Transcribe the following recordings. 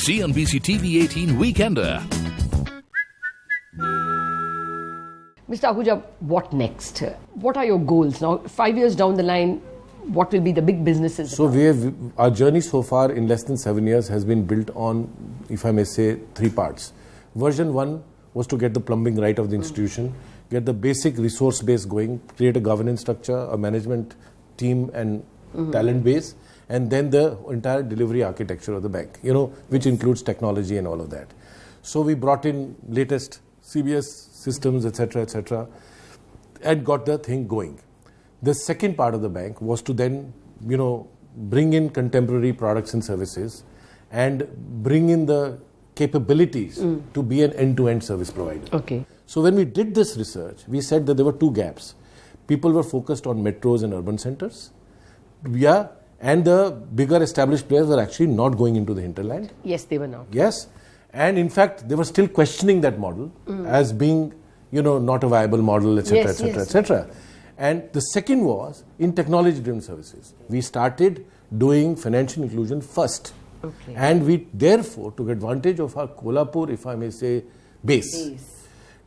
CNBC TV 18 Weekender. Mr. Ahuja, what next? What are your goals now? 5 years down the line, what will be the big businesses? So our journey so far in less than 7 years has been built on, if I may say, 3 parts. Version 1 was to get the plumbing right of the institution, get the basic resource base going, create a governance structure, a management team and talent base, and then the entire delivery architecture of the bank, which includes technology and all of that. So we brought in latest CBS systems, etc., and got the thing going. The second part of the bank was to then, bring in contemporary products and services and bring in the capabilities to be an end-to-end service provider. Okay. So when we did this research, we said that there were 2 gaps. People were focused on metros and urban centers. And the bigger established players were actually not going into the hinterland. Yes, they were not. Yes. And in fact, they were still questioning that model as being, not a viable model, etc., etc. And the second was in technology-driven services. We started doing financial inclusion first. Okay. And we therefore took advantage of our Kolhapur, if I may say, base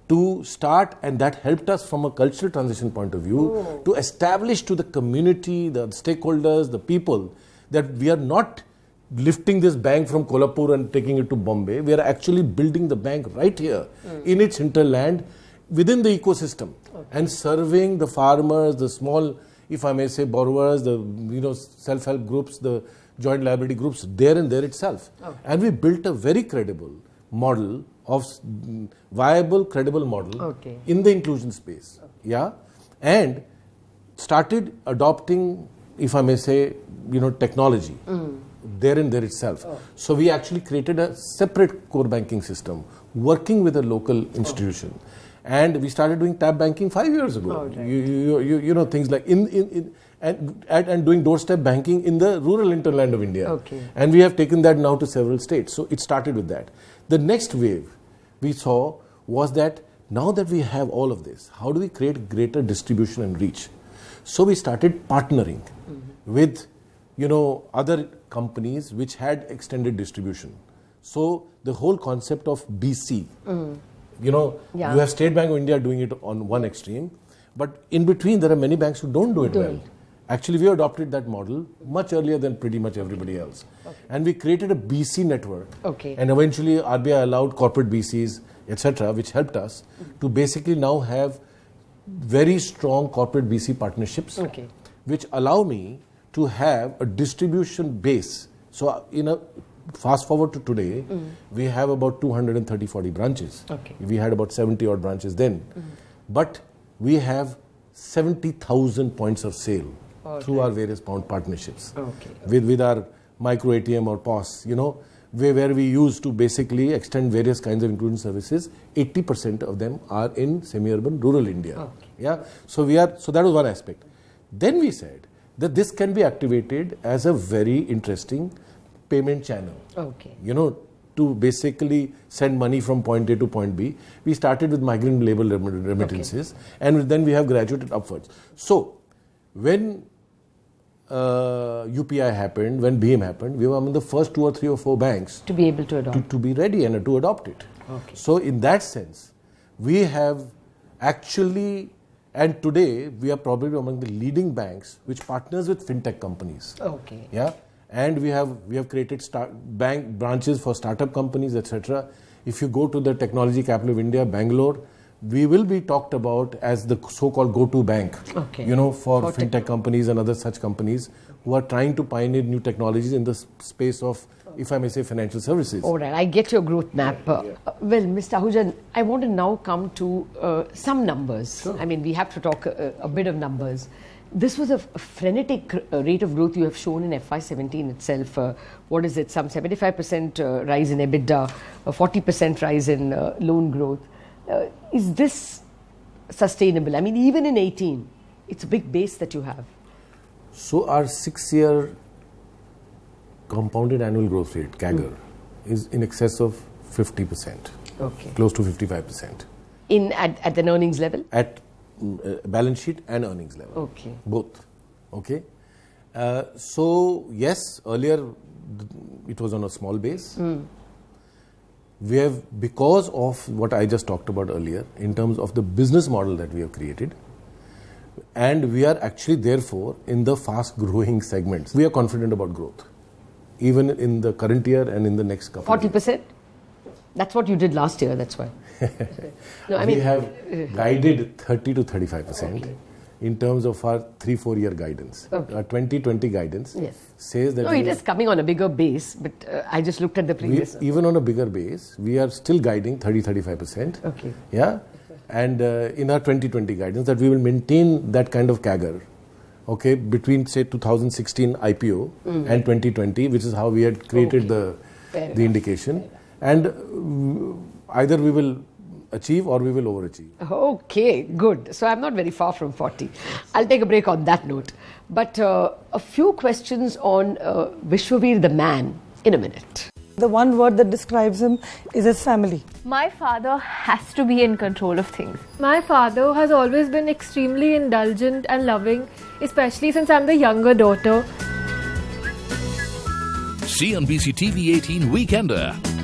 to start, and that helped us from a cultural transition point of view to establish to the community, the stakeholders, the people, that we are not lifting this bank from Kolhapur and taking it to Bombay. We are actually building the bank right here in its hinterland within the ecosystem and serving the farmers, the small, if I may say, borrowers, the self-help groups, the joint liability groups there and there itself. And we built a very credible model of viable, credible model in the inclusion space. And started adopting, if I may say, technology there and there itself. So we actually created a separate core banking system working with a local institution. And we started doing tap banking 5 years ago. Things like and doing doorstep banking in the rural hinterland of India. And we have taken that now to several states. So it started with that. The next wave we saw was that now that we have all of this, how do we create greater distribution and reach? So we started partnering with other companies which had extended distribution. So the whole concept of BC, you have State Bank of India doing it on one extreme, but in between there are many banks who don't do it well. Actually, we adopted that model much earlier than pretty much everybody else. And we created a BC network. And eventually RBL allowed corporate BCs, etc., which helped us to basically now have very strong corporate BC partnerships, which allow me to have a distribution base. So fast forward to today, we have about 230-40 branches. We had about 70 odd branches then. But we have 70,000 points of sale through our various partnerships with our micro ATM or POS, where we use to basically extend various kinds of inclusion services. 80% of them are in semi-urban rural India. So that was one aspect. Then we said that this can be activated as a very interesting payment channel. To basically send money from point A to point B. We started with migrant labor remittances, and then we have graduated upwards. So when UPI happened, when BHIM happened, we were among the first 2 or 3 or 4 banks to be able to adopt, to be ready and to adopt it. So in that sense, we have actually, and today we are probably among the leading banks which partners with fintech companies. And we have created bank branches for startup companies, etc. If you go to the technology capital of India, Bangalore, we will be talked about as the so-called go-to bank, for fintech companies and other such companies who are trying to pioneer new technologies in the space of, if I may say, financial services. All right, I get your growth map. Well, Mr. Ahuja, I want to now come to some numbers. I mean, we have to talk a bit of numbers. This was a frenetic rate of growth you have shown in FY17 itself. What is it? Some 75% rise in EBITDA, a 40% rise in loan growth. Is this sustainable? I mean, even in 18, it's a big base that you have. So our 6-year compounded annual growth rate, CAGR, is in excess of 50%. Close to 55%. At an earnings level? At balance sheet and earnings level. Both. So yes, earlier it was on a small base. we have, because of what I just talked about earlier, in terms of the business model that we have created, and we are actually therefore in the fast growing segments. We are confident about growth, even in the current year and in the next couple 40%? That's what you did last year, that's why. No, we have guided 30 to 35%. Okay. In terms of our 3-4 year guidance. Okay. Our 2020 guidance says that... No, it is coming on a bigger base, but I just looked at the previous... Even on a bigger base, we are still guiding 30-35%. Okay. Yeah? And in our 2020 guidance, that we will maintain that kind of CAGR, okay, between, say, 2016 IPO and 2020, which is how we had created the indication. And either we will achieve or we will overachieve. Okay, good. So I'm not very far from 40. I'll take a break on that note. But a few questions on Vishwavir the man in a minute. The one word that describes him is his family. My father has to be in control of things. My father has always been extremely indulgent and loving, especially since I'm the younger daughter. CNBC TV 18 Weekender.